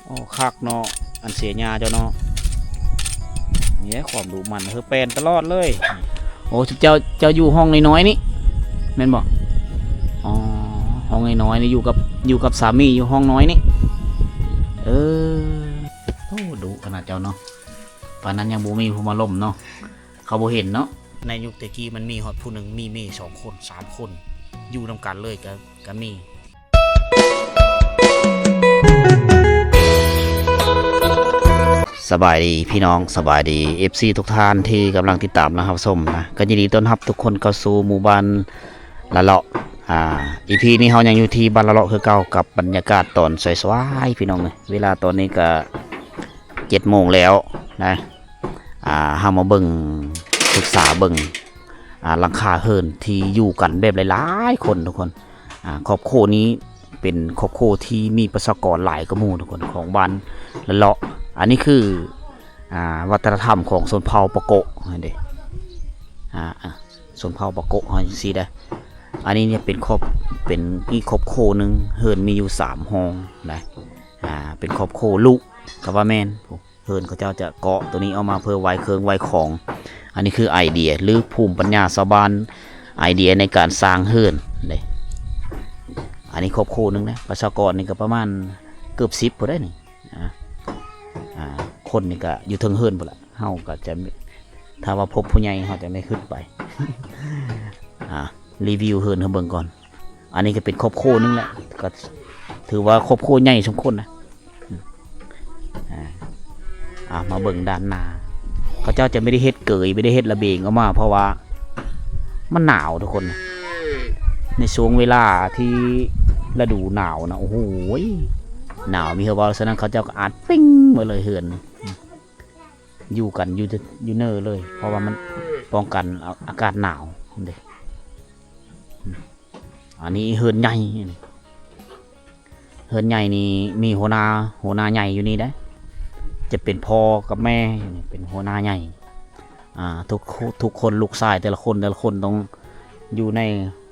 โอ้คักเนาะอันเสียญาเจ้าเนาะเนี่ยความดุมันแปลนตลอดเลยโอ้เจ้าอยู่ห้องน้อยๆนี่แม่นบอกอ๋อห้องน้อยๆนี่อยู่กับสามีอยู่ห้องน้อยนี่โอ้ดุขนาดเจ้าเนาะปานนั้นยังบ่มีผู้มาล่มเนาะเขาบ่เห็นเนาะในยุคตะกี้มันมีฮอดผู้หนึ่งมีเมย์2 คน3 คนอยู่นำกันเลยก็มีสบายดีพี่น้องสบายดี FC ทุกท่านที่กำลังติดตามนะครับส้มนะก็ยินดีต้อนรับทุกคนเข้าสู่หมู่บ้านละเลาะEP นี้เรายังอยู่ที่บ้านละเลาะคือเก่ากับบรรยากาศตอนสวยๆพี่น้องเลยเวลาตอนนี้ก็7 โมงแล้วนะเฮามาเบิ่งศึกษาเบิ่งหลังคาเฮิรนที่อยู่กันแบบหลายๆคนทุกคนครอบครัวนี้เป็นครอบครัวที่มีประชากรหลายกว่าหมู่ทุกคนของบ้านละเลาะอันนี้คือวัฒนธรรมของชนเผ่าปะโกะนี่ชนเผ่าปะโกะสิได้อันนี้เนี่ยเป็นอีกครอบครัวหนึ่งเฮิรนมีอยู่3 ห้องนะเป็นครอบครัวลูกกับว่าแม่นเฮิรนเขาเจ้าจะเกาะตัวนี้เอามาเพื่อไว้เครื่องไว้ของอันนี้คือไอเดียหรือภูมิปัญญาชาวบ้านไอเดียในการสร้างเฮิรนเลยอันนี้ครอบครัวหนึ่งนะประชากรนี่ก็ประมาณเกือบ10พอได้นี่คนนี่ก็อยู่เทิงเฮิรนหมดละเฮาก็จะถ้าว่าพบผู้ใหญ่เฮาจะไม่ขึ้นไปรีวิวเฮิรนให้เบิ่งก่อนอันนี้ก็เป็นครอบครัวนึงแหละก็ถือว่าครอบครัวใหญ่สมควรนะมาเบิ่งด้านหน้าเขาเจ้าจะไม่ได้เฮ็ดเกยไม่ได้เฮ็ดระเบียงออกมาเพราะว่ามันหนาวทุกคนในช่วงเวลาที่ฤดูหนาวนะโอ้โหหนาวมีเฮาว่าฉะนั้นเขาเจ้าก็อาดปิ้งมาเลยเฮือนอยู่กันอยู่เนอเลย เพราะว่ามันป้องกันอากาศหนาวเด้อันนี้เฮือนใหญ่เฮือนใหญ่นี่มีหัวหน้าใหญ่อยู่นี่ได้จะเป็นพ่อกับแม่เป็นหัวหน้าใหญ่ทุกคนลูกชายแต่ละคนต้องอยู่ใน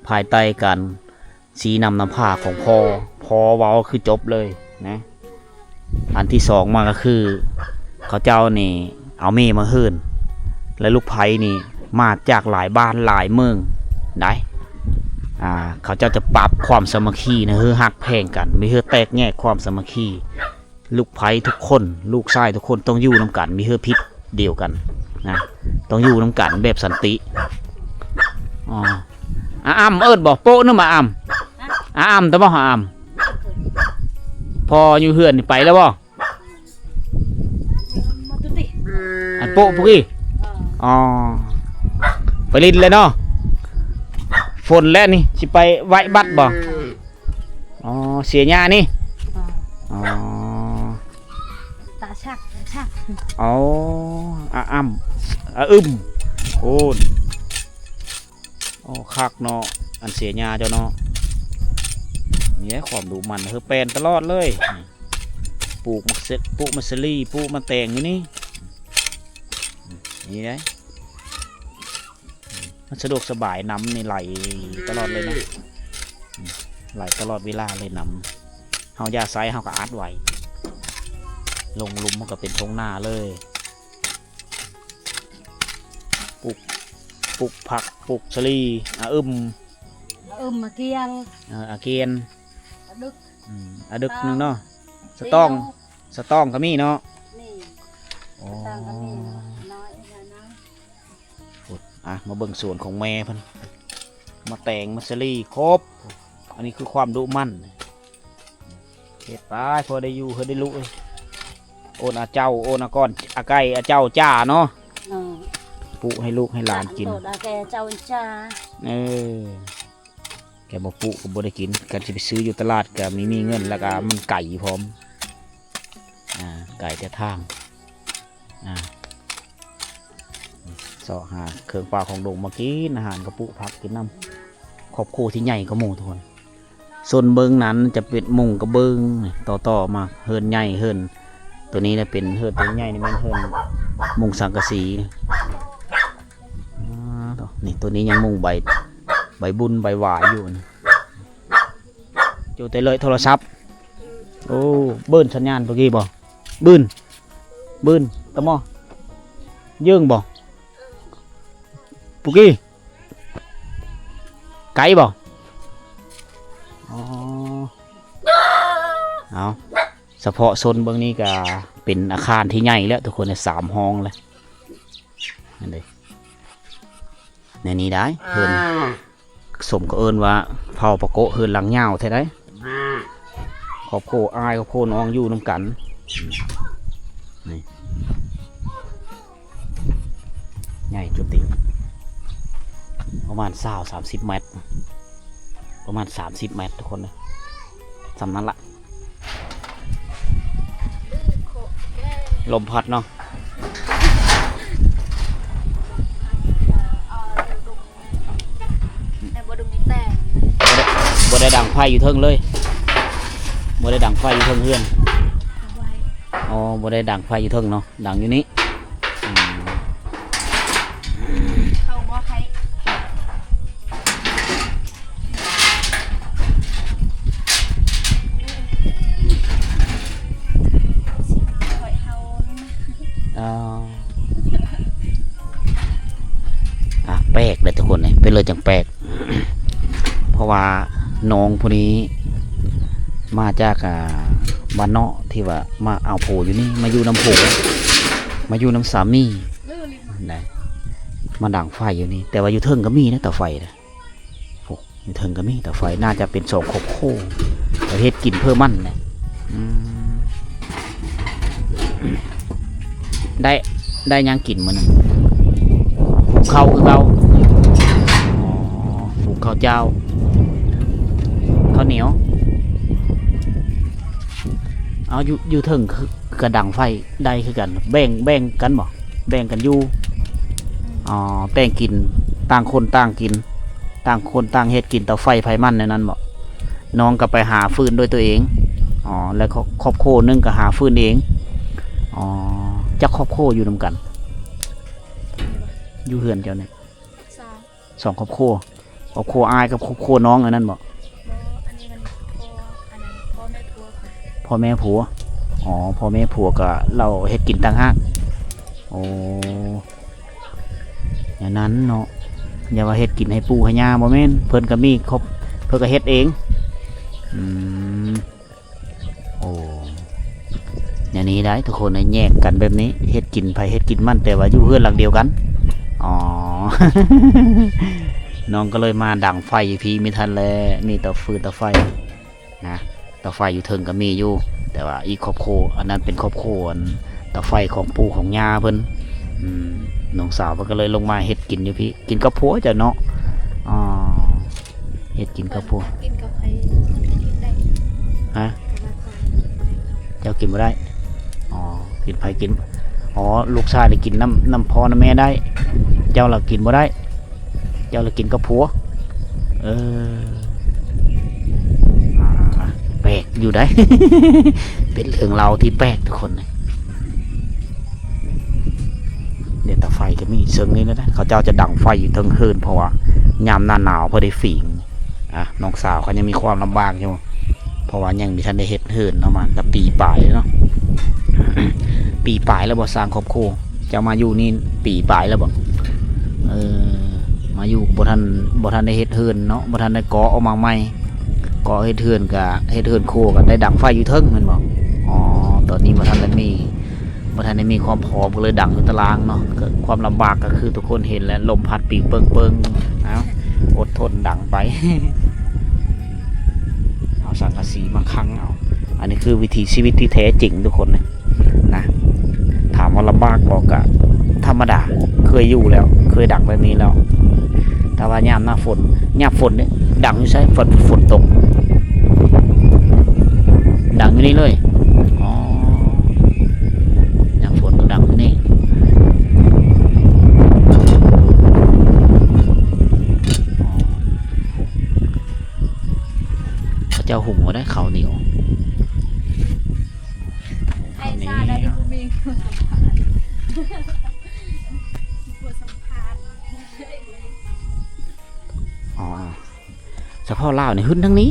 ภายใต้การชี้นำพาของพ่อเว้าคือจบเลยนะอันที่2มาก็คือเขาเจ้านี่เอาเมมาเฮิรนและลูกไผ่นี่มาจากหลายบ้านหลายเมืองได้เขาเจ้าจะปรับความสามัคคีนะคือหักแพงกันไม่คือแตกแยกความสามัคคีลูกไผ่ทุกคนลูกชายทุกคนต้องอยู่น้ำกันมีคือพิษเดียวกันนะต้องอยู่น้ำกันแบบสันติอ้ำเอิญบอกโป๊ะนึกมาอ้ำแต่บ่อ้ำพออยู่เฮือนไปแล้วบ่อันโป๊ะพวกนี้ไปลินเลยเนาะฝนแล้วนี่สิไปไหว้บัดบ่เสียหญ้านี่ตาชักอ้ำโอ้คักเนาะอันเสียหญ้าเจ้าเนาะเนี่ยความดุมันแปลนตลอดเลยปลูกมัสลีปลูกมะแตงอยู่นี่ได้มันสะดวกสบายน้ำในไหลตลอดเลยนะไหลตลอดเวลาเลยน้ำเฮายาไซเฮาก็อัดไว้ลงลุมมันก็เป็นทงหน้าเลยปลูกผักปลูกสลีมาเกียงอาเกียนดึกนึงเนาะสตองก็มีเนาะมาเบิ่งส่วนของแม่เพิ่นมาแต่งมัสลีครบอันนี้คือความดุมั่นเฮ็ดไปพอได้อยู่เฮ็ดได้ลุโอนอาเจ้าโอนอาก้อนอาไก่อาเจ้าจ้าเนาะปุให้ลูกให้หลานกินแกเจ้าจ้าแกบอกปุก็บ่ได้กินกันจะไปซื้ออยู่ตลาดก็มีเงินแล้วก็มันไก่พร้อมไก่แต่ทางสอหาเครื่องปลาของดงมากินอาหารกระปุกพักกินน้ำครอบครัวที่ใหญ่ก็หมู่ทุกคนส่วนเบิ้งนั้นจะเป็นมุงกระเบิ้งต่อมาเฮิรนใหญ่เฮิรนตัวนี้เป็นเฮิรนตัวใหญ่นี่มันเฮิรนมุงสังกะสีนี่ตัวนี้ยังมุงใบบุญใบหวายอยู่อยู่แต่เลยโทรศัพท์ โอ้เบิ้นสัญญาณเมื่อกี้บ่บืนบืนตะหมอเยื่องบ่ปุกี้ไก่บ่อ๋อเอาเฉพาะโซนเบื้องนี้ก็เป็นอาคารที่ใหญ่แล้วทุกคนใน3 ห้องเลยนั่นเลยในนี้ได้เพิ่นสมก็เอิ้นว่าเผาปะโกะเฮินหลังยาวแท้ได้ครอบครัวอายครอบครัวน้องอยู่นํกันนี่ใหญ่จุดติประมาณ30 เมตรประมาณ30 เมตรทุกคนเลยสำนั้นละลมพัดเนาะบ่ได้ดังไฟอยู่เทิงเลยบ่ได้ดังไฟอยู่เทิงเฮือนอ๋อบ่ได้ดังไฟอยู่เทิงเนาะดังอยู่นี้เข้าบ่ใครแปลกเลยทุกคนเนี่ยเป็นเลยจังแปลก เพราะว่าน้องผู้นี้มาจากบ้านเนาะที่ว่ามาเอาโผอยู่นี่มาอยู่น้ำโผมาอยู่น้ำสามีนะมาดังไฟอยู่นี่แต่ว่าอยู่เทิงก็มีนะแต่ไฟนะโอ้อยู่เทิงก็มีแต่ไฟน่าจะเป็น2 ครอบครัวประเทศกินเพิ่มมั่นนะได้ยังกินมันผูกเข้าคือเราผูกข้าวเจ้าข้าวเหนียวเอาอยู่ถึงกระดังไฟได้คือกันแบ่งกันบ่แบ่งกันอยู่แบ่งกินต่างคนต่างกินต่างคนต่างเฮ็ดกินเตาไฟไผมันในนั้นบ่น้องก็ไปหาฟืนด้วยตัวเองแล้วครอบครัวนึงก็หาฟืนเองจักครอบครัวอยู่นำกันอยู่เฮือนเจ้าเนี่ย2 ครอบครัวอายกับครอบครัวน้องอันนั้นบ่อันนี้มันพ่อแม่ผัวพ่อแม่ผัวพ่อแม่ผัวก็เราเฮ็ดกินต่างหากโอ้อย่างนั้นเนาะอย่าว่าเฮ็ดกินให้ปู่ให้ย่าบ่แม่นเพิ่นก็มีครบเพิ่นก็เฮ็ดเองโอ้อย่างนี้ได้ทุกคนแยกกันแบบนี้เฮ็ดกินไผเฮ็ดกินมันแต่ว่าอยู่เฮือนหลังเดียวกันน้องก็เลยมาดังไฟพี่ไม่ทันเลยมีแต่ฟืนแต่ไฟนะแต่ไฟอยู่เทิงก็มีอยู่แต่ว่าอีกครอบครัวอันนั้นเป็นครอบครัวแต่ไฟของปู่ของย่าเพิ่นน้องสาวเพิ่นก็เลยลงมาเฮ็ดกินอยู่พี่กินกับผัวจ้ะเนาะเฮ็ดกินกับผัวกินกับใครได้ฮะเจ้ากินบ่ได้กินไผกินลูกชายได้กินน้ำพ่อน้ำแม่ได้เจ้าล่ะกินบ่ได้เจ้าล่ะกินกับผัวแปลกอยู่ได้ เป็นเรื่องเราที่แปลกทุกคนเลยเดี๋ยวตาไฟก็มีเชิงนี้นะเขาเจ้าจะดังไฟอยู่ทั้งคืนเพราะว่ายามหน้าหนาวพอได้ฝิ่งน้องสาวเขายังมีความลำบากอยู่เพราะว่ายังมีท่านได้เฮ็ดเฮินเนาะมาแต่ปีปลายเนาะ ปีปลายแล้วบ่สร้างครอบครัวจะมาอยู่นี่ปีปลายแล้วบ่มาอยู่บ่ทันได้เฮ็ดเฮินเนาะบ่ทันได้ก่อออกมาใหม่ก่อเฮ็ดเฮินก็เฮ็ดเฮินโคก็ได้ดังไฟอยู่เทิงแม่นบ่ตอนนี้บ่ทันได้มีความพร้อมก็เลยดังอยู่ตารางเนาะความลำบากก็คือทุกคนเห็นแล้วลมพัดปีกเปิงอดทนดังไป เอาสังกะสีมาคั่งเอาอันนี้คือวิถีชีวิตที่แท้จริงทุกคนนะถามว่าลำบากบอกกะธรรมดาเคยอยู่แล้วเคยดังแบบนี้แล้วแต่ว่ายามหน้าฝนเนี่ยดังอยู่ใช่ฝนตกดังอยู่นี่เลยยามฝนก็ดังอยู่นี่พระเจ้าหุงมาได้ข้าวเหนียวเฉพาะลาวนี่หึ้นทั้งนี้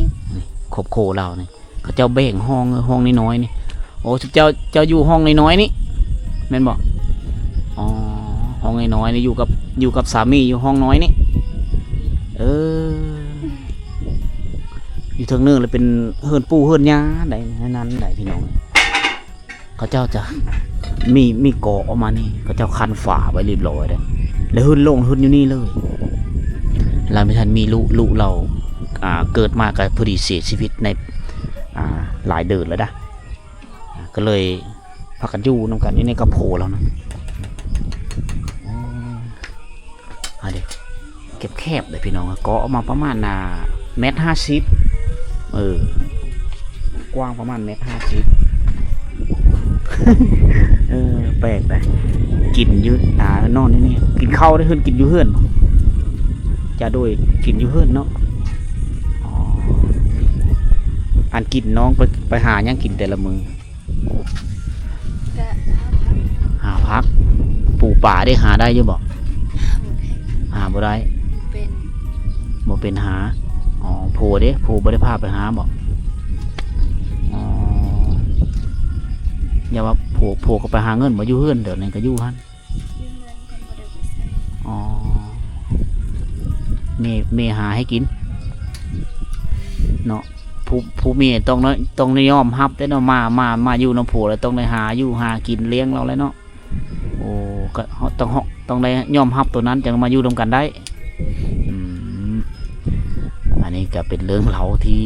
ขบโคลาวนี่ เขาเจ้าแบ่งห้องน้อยๆนี่โอ้เจ้าอยู่ห้องน้อยๆนี่แม่นบอกอ๋อห้องน้อยๆนี่อยู่กับสามีอยู่ห้องน้อยนี่เอออยู่ทางเนื้อเลยเป็นเฮือนปูเฮือนยาได้นั้นได้พี่น้องเขาเจ้าจะมีก่อออกมานี่เขาเจ้าคันฝาไว้เรียบร้อยเลยแล้วเฮือนโล่งเฮือนอยู่นี่เลยเราไม่ทันมีลูกเราเกิดมากับพอดีเสียชีวิตในหลายเดือนแล้วนะก็เลยพักกันอยู่น้ำกันอยู่ในกระโผแล้วนะเด็กเก็บแคบเลยพี่น้องก็ออกมาประมาณ1.50 เมตรกว้างประมาณ1.50 เมตรแปลกเลยกินยืดนอนนี่กินข้าวได้เฮือนกินอยู่เฮือนจะโดยกินอยู่เฮือนเนาะอันกินน้องไปหายังกินแต่ละมือ ก็ หาพักปูป่าได้หาได้ยังบอกหาบ่ได้ เป็น บ่เป็นหาอ๋อโผล่เด้โผล่บ่ได้พาไปหาบอกอ๋ออย่าว่าโผล่ก็ไปหาเงินบ่อยู่เฮือนเดี๋ยวนี้ก็อยู่หั่น ยืมเงินคนบ่ได้ไปใส่ อ๋อเมหาให้กินเนาะผู้เมียต้องได้ยอมรับได้เนาะมาอยู่น้ำโผล่แล้วต้องได้หาอยู่หากินเลี้ยงเราเลยเนาะโอ้ก็ต้องได้ยอมรับตัวนั้นจึงมาอยู่ร่วมกันได้อันนี้ก็เป็นเรื่องเล่าที่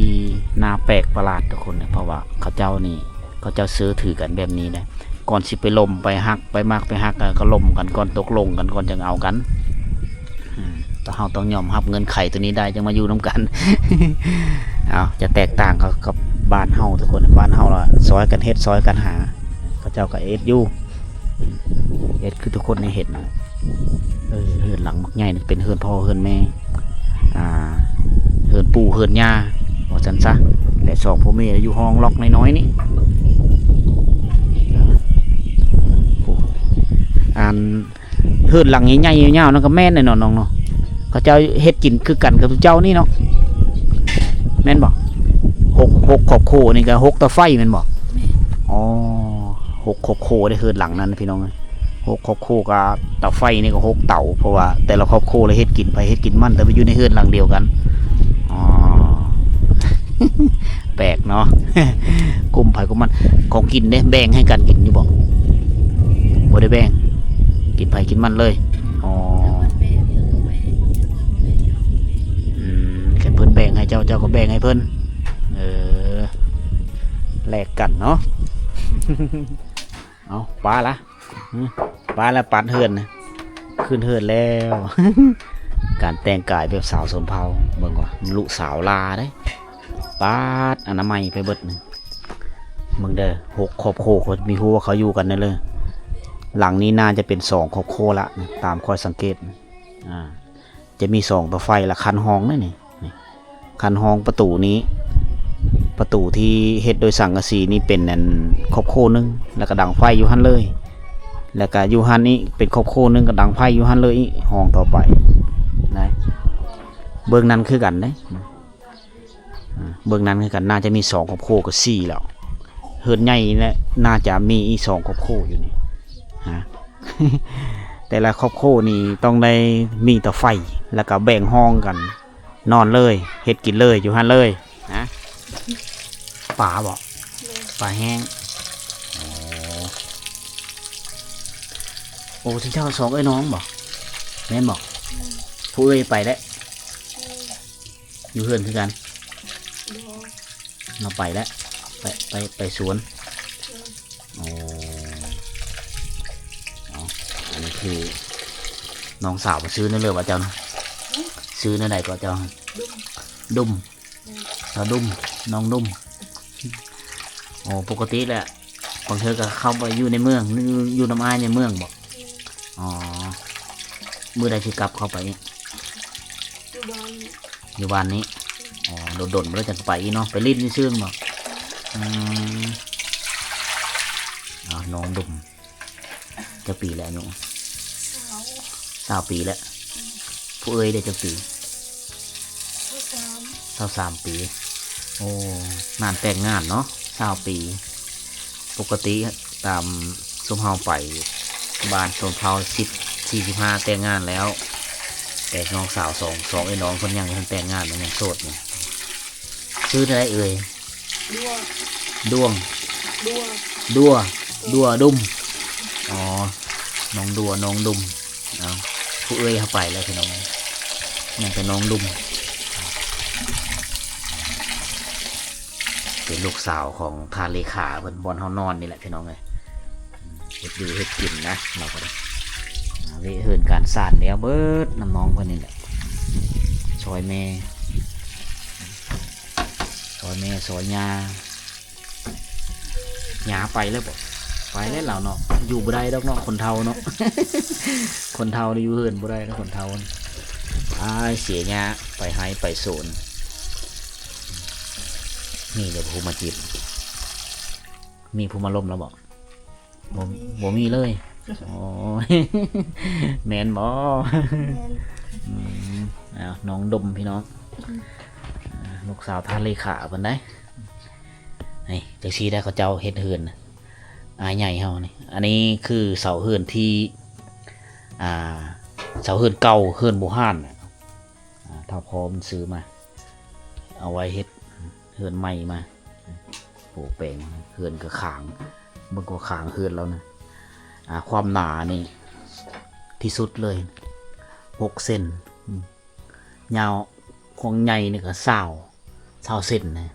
น่าแปลกประหลาดทุกคนนะเพราะว่าเขาเจ้าซื้อถือกันแบบนี้นะก่อนสิไปลมไปหักไปมากไปหักก็ลมกันก่อนตกลงกันก่อนจะเอากันแต่เราต้องยอมรับเงินไขตัวนี้ได้จึงมาอยู่ร่วมกัน เอาจะแตกต่างกับบ้านเฮาทุกคนบ้านเฮาละซอยกันเฮ็ดซอยกันหาเขาเจ้าก็เอ็ดอยู่เอ็ดคือทุกคนในเห็ดนะเฮือนหลังมักใหญ่เป็นเฮือนพ่อเฮือนแม่เฮือนปู่เฮือนย่าว่าจันซะและสองพ่อแม่อยู่ห้องล็อกน้อยๆนี่เฮือนหลังใหญ่ๆยาวๆนั่นก็แม่นเลยเนาะน้องเนาะเขาเจ้าเฮ็ดกินคือกันกับเจ้านี่เนาะแม่นบอกหกขอบโคนี่ก็6 ตะไฟแม่นบอกอ๋อ6 ขอบโคได้เฮือนหลังนั้นพี่น้อง6 ขอบโคกับตะไฟนี่ก็6 เต่าเพราะว่าแต่ละขอบโคเลยเฮ็ดกินไปเฮ็ดกินมันแต่ไปอยู่ในเฮือนหลังเดียวกันอ๋อ แปลกเนาะ กลุ่มไผ่กลุ่มมันของกินเนี่ยแบ่งให้กันกินอยู่บอกบ่ได้แบ่งกินไผ่กินมันเลยอ๋อแค่เพิ่นแบ่งให้เจ้าก็แบ่งให้เพิ่นแลกกันเนาะ เอาปลาละปัดเฮือนนะขึ้นเฮือนแล้ว การแต่งกายแบบสาวสนเผาเบิ่งก่อนลูกสาวลาได้ปาดอนามัยไปเบิดนึงมึงเด้อ6 ขอบโคเขามีฮู้ว่าเขาอยู่กันนั่นเลยหลังนี้น่าจะเป็น2 ขอบโคละตามคอยสังเกตจะมี2 ตัวไฟละคันห้องนี่คันห้องประตูนี้ประตูที่เฮ็ดโดยสังกะสีนี่เป็นนั่นขอบโคนึงแล้วก็ดังไฟอยู่หั่นเลยแล้วก็อยู่หั่นนี้เป็นขอบโคนึงก็ดังไฟอยู่หั่นเลยห้องต่อไปนะเบื้องนั้นคือกันเด้เบื้องนั้นคือกันน่าจะมี2 ขอบโคกับ4แล้วเฮือนใหญ่เนี่ยน่าจะมีอีก2 ขอบโคอยู่นี่ฮะ แต่ละขอบโคนี่ต้องได้มีต่อไฟแล้วก็แบ่งห้องกันนอนเลยเฮ็ดกินเลยอยู่หั่นเลยนะปลาบอกปลาแห้งโอ้ที่เจ้า2 ไอ้น้องบอกแม่นบอกผู้เอ้ยไปแล้วอยู่เฮือนคือกันเราไปแล้วไปสวนโอ้อันนี้คือน้องสาวมาซื้อนั่นเลยว่าเจ้านะซื้อนั่นไหนก็เจ้าดุมเราดุมน้องดุมโอ้ปกติแหละบางเธอก็เข้าไปอยู่ในเมืองอยู่น้ำอ้ายในเมืองบอกอ๋อมือใดที่กลับเข้าไปอยู่บ้านนี้อ๋อโดดๆมาแล้วจะไปเนาะไปลิ้นนี่ซื่อบอกน้องดุมจะปีแล้วน้อง20 ปีแล้วผู้เอ้ยได้จะปี23 ปี โอ้นานแต่งงานเนาะ20 ปีปกติตามสุมเฮาไปบ้านชนเผ่า45แต่งงานแล้วแต่น้องสาวสองไอ้น้องคนยังทันแต่งงานมันยังโสดเนี่ยชื่ออะไรเอ่ย ดัว ดวง ดัว ดัวดัวดุมอ๋อน้องดัวน้องดุมเอาผู้เอ้ยเข้าไปแล้วพี่น้องยังเป็นน้องดุมเป็นลูกสาวของทานเลขาเพิ่นบอนเฮานอนนี่แหละพี่น้องเลยเฮ็ดอยู่เฮ็ดกินนะเราก็ได้เละเหินการสานแล้วเบิดน้ำน้องเพิ่นนี่แหละซอยแม่ซอยยาหยาไปแล้วบ่ไปแล้วเราเนาะอยู่บ่ได้ดอกเนาะคนเฒ่าเนาะ คนเฒ่านี่อยู่เหินบ่ได้นะคนเฒ่าเสียหยาไปให้ไปโซนนี่เดี๋ยวผู้มาจีบมีผู้มาล้มแล้วบอกบ่มีเลยโอ้ย แมนบ่ น้องดมพี่น้องลูกสาวทานเลขาเพิ่นได้นี่จังซี่ได้เขาเจ้าเฮ็ดเฮือนอายใหญ่เฮานี่อันนี้คือเสาเฮือนที่เสาเฮือนเก่าเฮือนโบราณถ้าพอมันซื้อมาเอาไว้เฮ็ดเฮือนใหม่มาปลูกแปลงเฮือนก็ขางเบิ่งก็ขางเฮือนแล้วนะความหนานี่ที่สุดเลย6 เซนยาวของใหญ่นี่ก็20 เซนนะ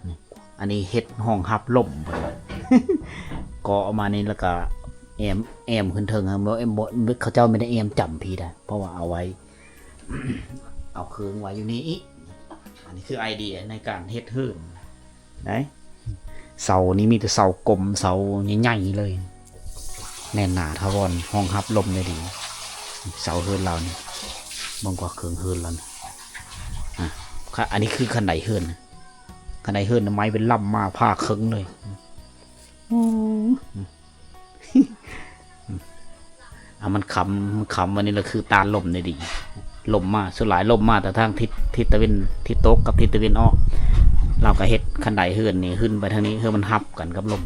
อันนี้เฮ็ดห้องรับลมเกาะออกมานี่แล้วก็แอมขึ้นเทิงครับแล้วเขาเจ้าไม่ได้แอมจำพี่ได้เพราะว่าเอาไว้ เอาเครื่องไว้อยู่นี่อันนี้คือไอเดียในการเฮ็ดเฮือนนะเสานี้มีแต่เสากลมเสาใหญ่ๆเลยแน่นหนาทาวรห้องรับลมเลยดีเสาเฮือนเรานี่มองกว่าเครื่องเฮือนเรานี่อันนี้คือขันไดเฮือนขันไดเฮือนไม้เป็นลำมาผ้าเคิงเลยมันคำวันนี้เราคือตาลมเลยดีลมมาสุดหลายลมมาแต่ทางทิศตะวันทิศตกกับทิศตะวันออกเราก็เฮ็ดขันไดเฮือนนี่ขึ้นไปทางนี้เฮือมันหับกันกับลม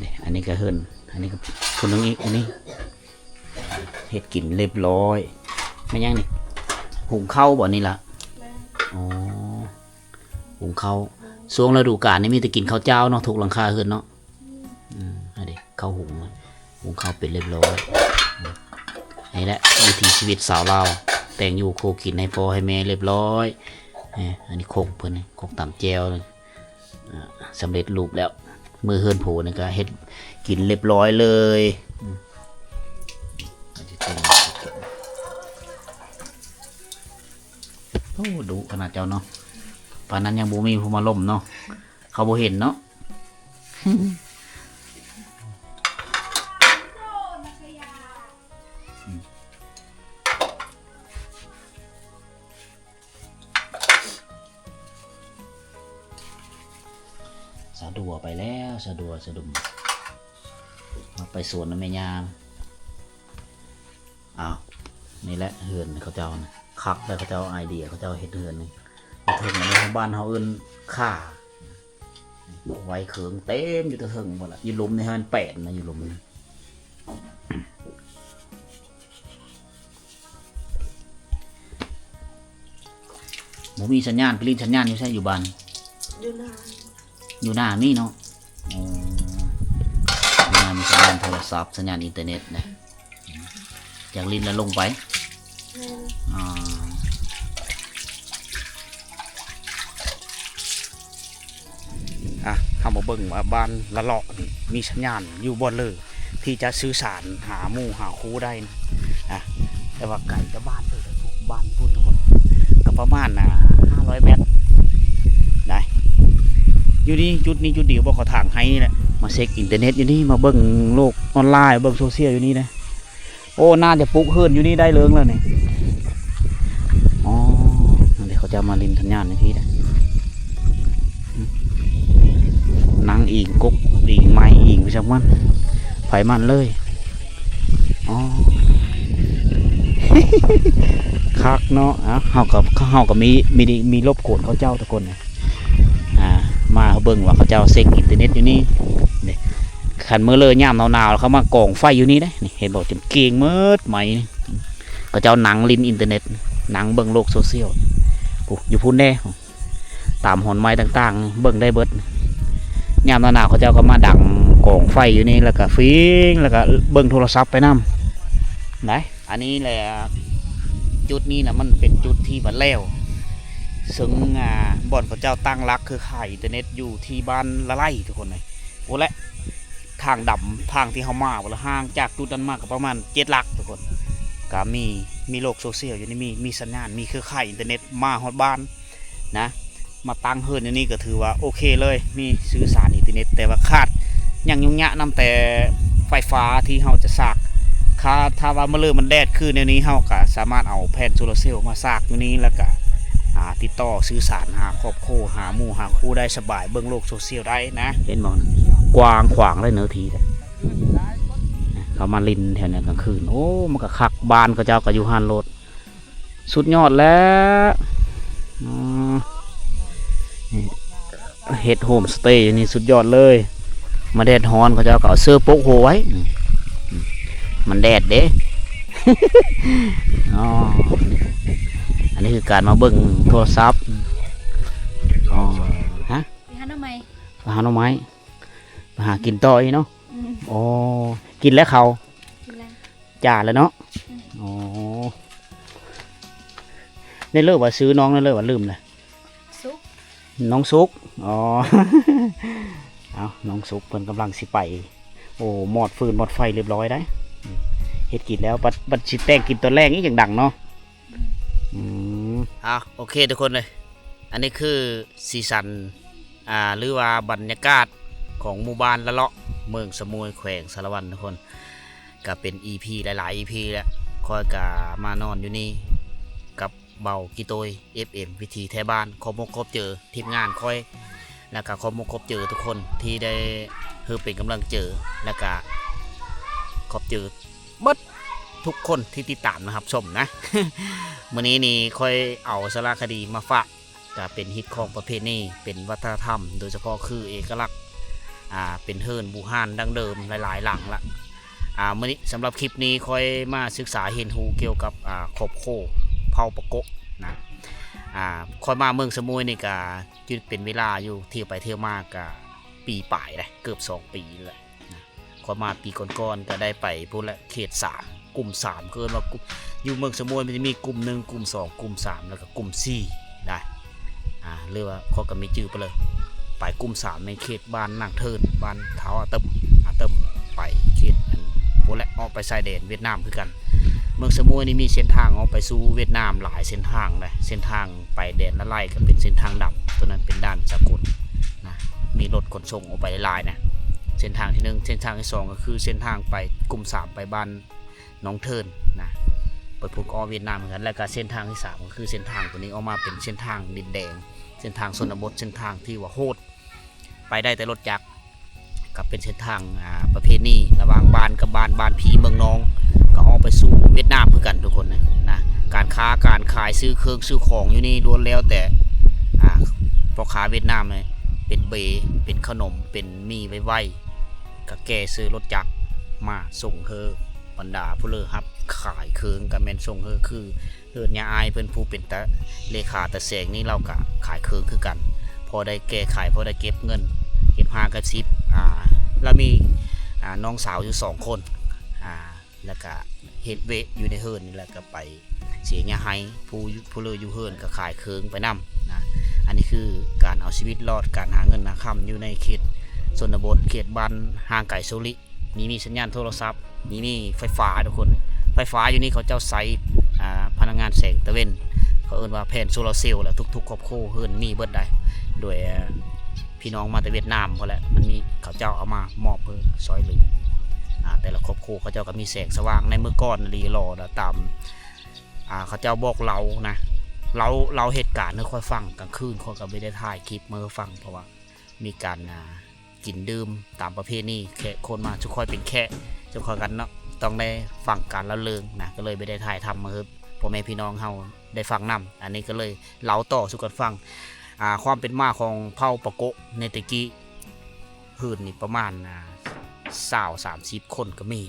นี่อันนี้ก็เฮือนอันนี้ก็คนนึงอีกอันนี้เฮ็ดกินเรียบร้อยไม่ยังนี่หุงข้าวบ่นี่ละอ๋อหุงข้าวช่วงฤดูกาลนี่มีแต่กินข้าวเจ้าเนาะถูกหลังคาเฮือนเนาะอันนี้ข้าวหุงข้าวเป็นเรียบร้อยนี่แหละวิถีชีวิตสาวเราแต่งอยู่โคกินให้พ่อให้แม่เรียบร้อยอันนี้โคกเพิ่นโคกต่ำแจวสำเร็จรูปแล้วมือเฮือนโผนี่ก็เฮ็ดกินเรียบร้อยเลยโอ้ดูขนาดเจ้าเนาะปานนั้นยังบ่มีผู้มาล้มเนาะเขาบ่เห็นเนาะ สะดัวไปแล้วสะดุมมาไปสวนน้ำแม่ยามนี่แหละเฮือนเขาเจ้านะคักแต่เขาเจ้าไอเดียเขาเจ้าเฮ็ดเฮือนนี่เทิงในบ้านเขาเอิ้นข่าไว้เขิงเต็มอยู่ตะเทิงหมดละอยู่หลุมในมันแปดนะอยู่หลุมนะหมูมีสัญญาณปลิ้นสัญญาณอยู่ใช่อยู่บ้านอยู่หน้ามีเนาะอยู่หน้ามีสัญญาณโทรศัพท์สัญญาณอินเทอร์เน็ตนะจากลิ้นแล้วลงไปเข้ามาเบิ่งว่าบ้านละเลาะนี่มีสัญญาณอยู่บนเลยที่จะสื่อสารหาหมู่หาคู่ได้นะแต่ว่าไก่จะบ้านเลยบ้านพูดทุกคนก็ประมาณ500 เมตรได้อยู่นี่จุดนี้จุดเดียวบอกเขาทางให้นี่แหละมาเช็คอินเทอร์เน็ตอยู่นี่มาเบิ่งโลกออนไลน์เบิ่งโซเชียลอยู่นี่นะโอ้น่าจะปลุกเฮือนอยู่นี่ได้เลิงแล้วนี่เดี๋ยวเขาจะมาลินสัญญาณในที่นะนั่งอิงกกอิงไม้อิงไปจากมันไฟมันเลยคักเนาะเฮากับมีรบโกรธเขาเจ้าทุกคนนะ มาเขาเบิ่งว่าเขาเจ้าเซ็กอินเทอร์เน็ตอยู่นี่นี่ขันเมื่อเลยย่ามหนาวๆเขามากองไฟอยู่นี่ได้นี่เห็นบอกจำเก่งเมิดไหมเขาเจ้าหนังลินอินเทอร์เน็ตหนังเบิ่งโลกโซเชียลอยู่พูนแน่ตามหอนไม้ต่างๆเบิ่งได้เบิดยามหนาวเขาเจ้าก็มาดังกองไฟอยู่นี่แล้วก็ฟิงแล้วก็เบิ่งโทรศัพท์ไปนำได้อันนี้แหละจุดนี้นะมันเป็นจุดที่บัดแล้วซึ่งบ่อนเขาเจ้าตั้งรักคือขายอินเทอร์เน็ตอยู่ที่บ้านละไล่ทุกคนเลยโอ้และทางดำทางที่เขามาบนห่างจากจุดนั้นมากก็ประมาณ7 หลักทุกคนก็มีโลกโซเชียลอยู่นี่มีสัญญาณมีเครือข่ายอินเทอร์เน็ตมาฮอดบ้านนะมาตั้งเฮิร์นนี่ก็ถือว่าโอเคเลยมีสื่อสารอินเทอร์เน็ตแต่ว่าขาดยังยุ่งยากนำแต่ไฟฟ้าที่เราจะสากถ้าว่าเมื่อเริ่มมันแดดขึ้นในนี้เราก็สามารถเอาแผ่นโซลาร์เซลล์มาสากอยู่นี้แล้วก็ติดต่อสื่อสารหาครอบครัวหาหมู่หาคู่ได้สบายเบื้องโลกโซเชียลได้นะเห็นมองกว้างขวางเลยเนื้อทีเลยเขามาลินแถวนี้กลางคืนโอ้มันก็คักบานก็เจ้าก็อยู่ฮันโรดสุดยอดแล้วเฮดโฮมสเตย์นี่สุดยอดเลยมาแดดฮอนเขาเจ้าก็เอาเสื้อโป๊กโหไว้มันแดดเด้ อันนี้คือการมาเบิ่งโทรศัพท์ฮะ ไปหาหน่อไม้ มาหาหน่อไม้มาหากินต่ออีเนาะอ๋อกินแล้วเขา กินแล้ว จ่าแล้วเนาะอ๋อได้เลิกว่าซื้อน้องได้เลิกว่าลืมเลย ซุก น้องซุกอ๋อ เอาน้องซุกเพิ่นกำลังสิไปโอ้หมอดฟืนหมอดไฟเรียบร้อยได้เฮ็ดกินแล้วบัดสิแต่งกินตัวแรกนี่อย่างดังเนาะโอเคทุกคนเลยอันนี้คือสีสันหรือว่าบรรยากาศของหมู่บ้านละเลาะเมืองสมุยแขวงสารวันทุกคนก็เป็น EP หลายๆ EP แล้วคอยกามานอนอยู่นี่กับเบากีโตย FM วิธีแท้บ้านครบมกครบเจอทีมงานคอยแล้วก็ครบมกครบเจอทุกคนที่ได้เป็นกำลังเจอแล้วก็ครบเจอเบิดทุกคนที่ติดตามนะครับชมนะ มื้อนี้นี่ค่อยเอาสารคดีมาฝากก็เป็นฮิตของประเพณีเป็นวัฒนธรรมโดยเฉพาะคือเอกลักษณ์เป็นเฮิร์นบูฮานดั้งเดิมหลายๆหลังละมื้อนี้สำหรับคลิปนี้ค่อยมาศึกษาเห็นหูเกี่ยวกับขบโคเผาปะโกะนะค่อยมาเมืองสมุยนี่ก็ยืดเป็นเวลาอยู่เที่ยวไปเที่ยวมากก็ปีป่ายเลยเกือบ2 ปีแล้วนะค่อยมาปีก่อนๆก็ได้ไปพูดละเขต3กลุ่ม3เกินว่าอยู่เมืองสมุยมันจะมีกลุ่ม1กลุ่ม2กลุ่ม3แล้วก็กลุ่ม4ได้เรียกว่าเขาก็มีจื่อไปเลยไปกลุ่ม3ในเขตบ้านนางเทินบ้านเท้าอาเติมไปเขตพูดละออกไปชายแดนเวียดนามคือกันเมืองสมุยนี่มีเส้นทางออกไปสู่เวียดนามหลายเส้นทางเลยเส้นทางไปแดนละไล่ก็เป็นเส้นทางดำตัวนั้นเป็นด้านสากลนะมีรถขนส่งออกไปหลายนะเส้นทางที่1เส้นทางที่2ก็คือเส้นทางไปกลุ่ม3ไปบ้านน้องเทินนะไปพูดออเวียดนามเหมือนกันแล้วก็เส้นทางที่3ก็คือเส้นทางตัวนี้ออกมาเป็นเส้นทางดินแดงเส้นทางชนบทเส้นทางที่ว่าโหดไปได้แต่รถจักรกับเป็นเส้นทางประเพณีระหว่างบ้านกับบ้านผีเมืองน้องก็ออกไปสู่เวียดนามเพื่อกันทุกคนนะการค้าการขายซื้อเครื่องซื้อของอยู่นี่ล้วนแล้วแต่พ่อค้าเวียดนามเลยเป็นเบเป็นขนมเป็นมีไว้กับแกซื้อรถจักรมาส่งเธอบรรดาผู้เลือครับขายเครื่องกับแมนส่งเธอคือเฮือนยาอายเพิ่นผู้เป็นตะเลขาตะแสงนี่เราก็ขายเครื่องคือกันพอได้แก้ขายพอได้เก็บเงินเก็บ5กับ10แล้วมีน้องสาวอยู่2 คนแล้วก็เฮ็ดเวะอยู่ในเฮิร์นนี่แหละก็ไปเสียยาไห้ผู้เลืออยู่เฮิร์นก็ขายเครื่องไปนำนะอันนี้คือการเอาชีวิตรอดการหาเงินหาค่ำอยู่ในเขตชนบทเขตบ้านห่างไกลโซลิมีสัญญาณโทรศัพท์มีไฟฟ้าทุกคนไฟฟ้าอยู่นี่เขาเจ้าใช้พลังงานแสงตะเวนเขาเอิ้นว่าแผ่นโซลาร์เซลล์แหละทุกๆครอบครัวเฮิร์นมีเบิดได้โดยพี่น้องมาแต่เวียดนามเพราะแหละมันมีเขาเจ้าเอามามอบเพื่อซอยเหลือแต่ละครอบครัวเขาเจ้าก็มีแสงสว่างในเมื่อก่อนรีรอตามเขาเจ้าบอกเราเหตุการณ์ให้ค่อยฟังกลางคืนเขาก็ไม่ได้ถ่ายคลิปมาฟังเพราะว่ามีการกินดื่มตามประเพณีแค่คนมาทุกคนเป็นแค่ทุกคนกันเนาะต้องได้ฟังการละเลิงนะก็เลยไม่ได้ถ่ายทำมาครับพ่อแม่พี่น้องเฮาได้ฟังนำอันนี้ก็เลยเล่าต่อสู่กันฟัง ความเป็นมาของเผ่าปะโกะในตะกี้หื่นนี่ประมาณ30 คนก็มี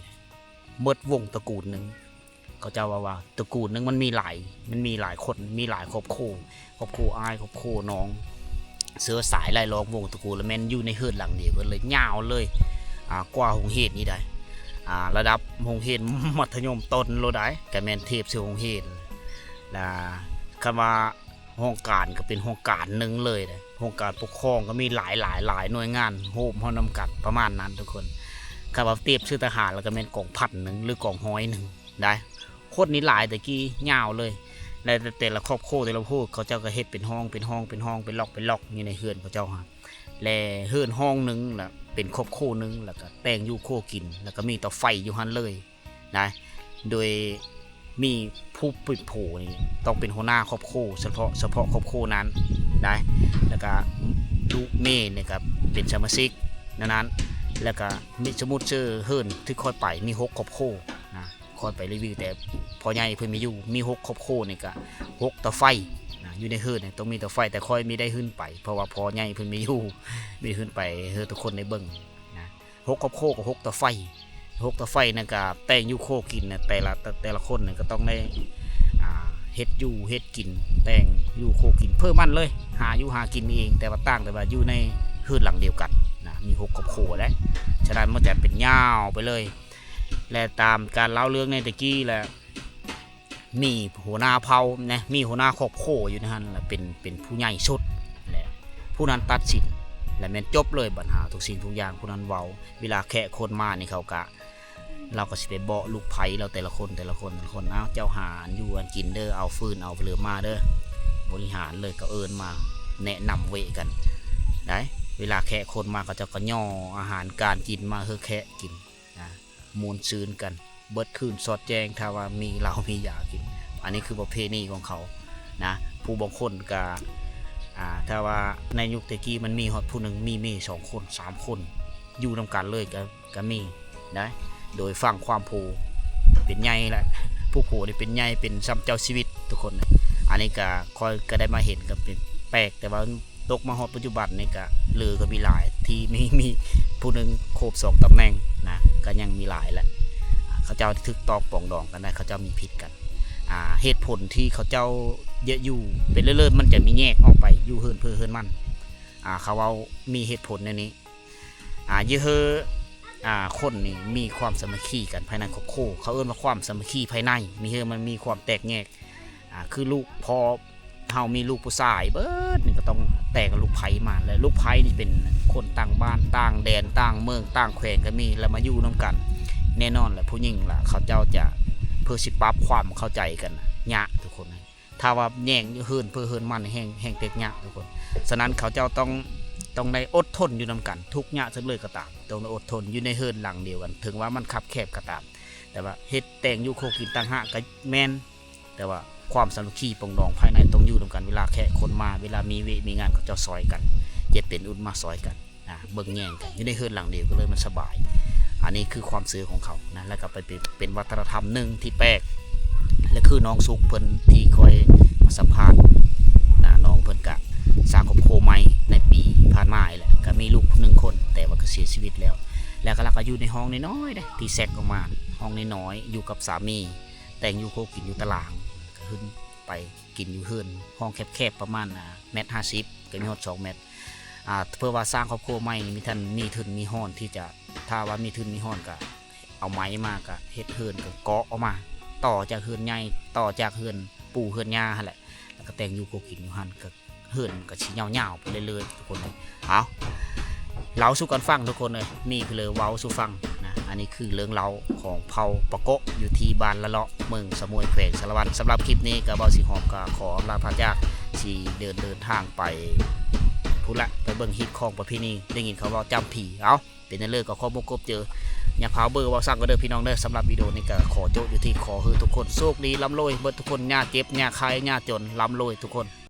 เมิดวงตระกูลหนึ่งเขาเจ้าว่าตระกูลหนึ่งมันมีหลายคนมีหลายครอบครัวอ้ายครอบครัวน้องเสื้อสายไล่ล้อมวงตระกูลแล้วแม่นอยู่ในเฮือนหลังเดียวกันเลยยาวเลยกว่าหงเฮ็ดนี่ได้ระดับหงเฮ็ดมัธยมต้นโลได้ก็แม่นเทพเสือหงเฮ็ดและคำว่าห้องการก็เป็นห้องการหนึ่งเลยนะห้องการปกครองก็มีหลายหน่วยงานโฮมห้องนำกันประมาณนั้นทุกคนคำว่าเทียบชื่อทหารแล้วก็เป็นกองพันหนึ่งหรือกองห้อยหนึ่งได้โคตรนี้หลายแต่กี้ยาวเลยแต่ละครอบครัวแต่ละพูดเขาเจ้าก็เฮ็ดเป็นห้องเป็นล็อกนี่ในเฮือนเขาเจ้าฮะและเฮือนห้องหนึ่งแหละเป็นครอบครัวหนึ่งแล้วก็แต่งอยู่โคกินแล้วก็มีต่อไฟอยู่หันเลยนะโดยมีผู้ปิดโผนี่ต้องเป็นหัวหน้าครอบครัวเฉพาะครอบครัวนั้นนะแล้วก็ลูกเมย์เนี่ยครับเป็นสมาชิกนั้นแล้วก็มีสมุดเจอเฮิร์นที่ค่อยไปมี6ครอบครัวนะค่อยไปรีวิวแต่พอใหญ่เพิ่นมีอยู่มี6ครอบครัวนี่ก็6ต่อไฟนะอยู่ในเฮิร์นเนี่ยต้องมีต่อไฟแต่ค่อยมีได้ขึ้นไปเพราะว่าพอใหญ่เพิ่นมีอยู่มีขึ้นไปเฮิร์นทุกคนในเบิ่งนะ6ครอบครัวกับ6ต่อไฟต่อไฟนั่นก็แต่งอยู่โคกินนะแต่ละคนเนี่ยก็ต้องได้เฮ็ดอยู่เฮ็ดกินแต่งอยู่โคกินเพิ่มมันเลยหาอยู่หากินเองแต่ว่าต่างแต่ว่าอยู่ในเฮือนหลังเดียวกันนะมี6ครอบครัวแล้วฉะนั้นมันจะเป็นยาวไปเลยและตามการเล่าเรื่องในตะกี้แหละมีหัวหน้าเผ่านะมีหัวหน้าครอบครัวอยู่นะฮะเป็นผู้ใหญ่สุดและผู้นั้นตัดสินและแม่นจบเลยปัญหาทุกสิ่งทุกอย่างผู้นั้นเว้าเวลาแขกคนมานี่เขากะเราก็สิไปเบาะลูกไผ่เราแต่ละคนเอาเจ้าหารอยู่อันกินเด้อเอาฟืนเอาเปลือกมาเด้อบริหารเลยก็เอิญมาแนะนำเวกันได้เวลาแขกคนมาก็จะก็ย่ออาหารการกินมาเพื่อแขกกินนะมูลซืนกันเบิดคืนสอดแจงถ้าว่ามีเรามียากินอันนี้คือประเพณีของเขานะผู้บางคนก็ถ้าว่าในยุคตะกี้มันมีฮอดผู้หนึ่งมีเมย์2 คน3 คนอยู่นำกันเลยก็มีนะโดยฟังความผูเป็นใหญ่แหละผู้ผูนี่เป็นใหญ่เป็นซ้ำเจ้าชีวิตทุกคนนะอันนี้ก็ค่อยก็ได้มาเห็นกับเป็นแปลกแต่ว่าตกมาฮอดปัจจุบันนี่ก็ลือก็มีหลายที่มีผู้หนึ่งโคบ2 ตำแหน่งนะก็ยังมีหลายแหละเขาเจ้าทึกตอกปองดองกันได้เขาเจ้ามีพิษกันเหตุผลที่เขาเจ้าเยอะอยู่เป็นเลื่อนๆมันจะมีแยกออกไปอยู่เฮือนเพื่อเฮือนมันเขาเอามีเหตุผลในนี้เยอะเฮคนนี่มีความสามัคคีกันภายในครอบครัวเขาเอิ้นว่าความสามัคคีภายในมีเฮมันมีความแตกแยกคือลูกพอเฮามีลูกผู้ชายเบิดนี่ก็ต้องแต่งกับลูกไผ่มาแล้วลูกไผ่นี่เป็นคนต่างบ้านต่างแดนต่างเมืองต่างแขวงก็มีแล้วมาอยู่นำกันแน่นอนแหละผู้หญิงล่ะเขาเจ้าจะเพื่อสิปรับความเข้าใจกันยากทุกคนถ้าว่าแย่งเฮือนเพื่อเฮือนมันแห่งเต็กยากทุกคนฉะนั้นเขาเจ้าต้องได้อดทนอยู่นำกันทุกยากทั้งเลยก็ตามต้องอดทนอยู่ในเฮือนหลังเดียวกันถึงว่ามันคับแคบก็ตามแต่ว่าเฮ็ดแต่งอยู่โคกินต่างหากก็แม่นแต่ว่าความสามัคคีปองดองภายในต้องอยู่นำกันเวลาแขกคนมาเวลามีงานเขาเจ้าซอยกันเจ็บเป็นอุ่นมาซอยกันเบิ่งแย่งกันอยู่ในเฮือนหลังเดียวก็เลยมันสบายอันนี้คือความซื่อของเขานะแล้วก็ไปเป็นวัฒนธรรมหนึ่งที่แปลกและคือน้องสุกเพิ่นที่คอยมาสัมภาษณ์น้องเพิ่นกะสร้างครอบครัวใหม่ในปีผ่านมาแหละก็มีลูก1 คนแต่ว่าก็เสียชีวิตแล้วก็ลักอยู่ในห้องน้อยๆที่แซกออกมาห้องน้อยๆอยู่กับสามีแต่งอยู่โคกินอยู่ตารางก็ขึ้นไปกินอยู่เฮือนห้องแคบๆประมาณ1.50 ก็มีฮอด2 เมตรเพื่อว่าสร้างครอบครัวใหม่มีทุนมีห้อนที่จะถ้าว่ามีทุนมีห้อนก็เอาไม้มาก็เฮ็ดเฮือนก็เกาะออกมาต่อจากเฮือนใหญ่ต่อจากเฮือนปู่เฮือนย่าหั่นแหละแล้วก็แต่งอยู่โคกินอยู่หั่นก็เฮือนก็สิยาวๆไปเรื่อยๆทุกคนเลยเอาเล่าสู่กันฟังทุกคนเลยนี่คือเลยเว้าสู่ฟังนะอันนี้คือเรื่องเล่าของเผ่าปะโกะอยู่ที่บ้านละเลาะเมืองสมุยแขวงสารวันสำหรับคลิปนี้ก็เบาสิหอมก็ขอลาพระจากสิเดินทางไปพูดละไปเบิ่งฮิตของประเพณีได้ยินเขาว่าจำผีเอาเป็นนั่นเลยก็ข้อมูลกบเจออย่าเผาเบอร์ว่าสั่งก็เด้อพี่น้องเด้อสำหรับวิดีโอนี้ก็ขอโจทย์อยู่ที่ขอคือทุกคนโชคดีร่ำรวยเบิดทุกคนหน้าเจ็บหน้าใครหน้าจนร่ำรวยทุกคน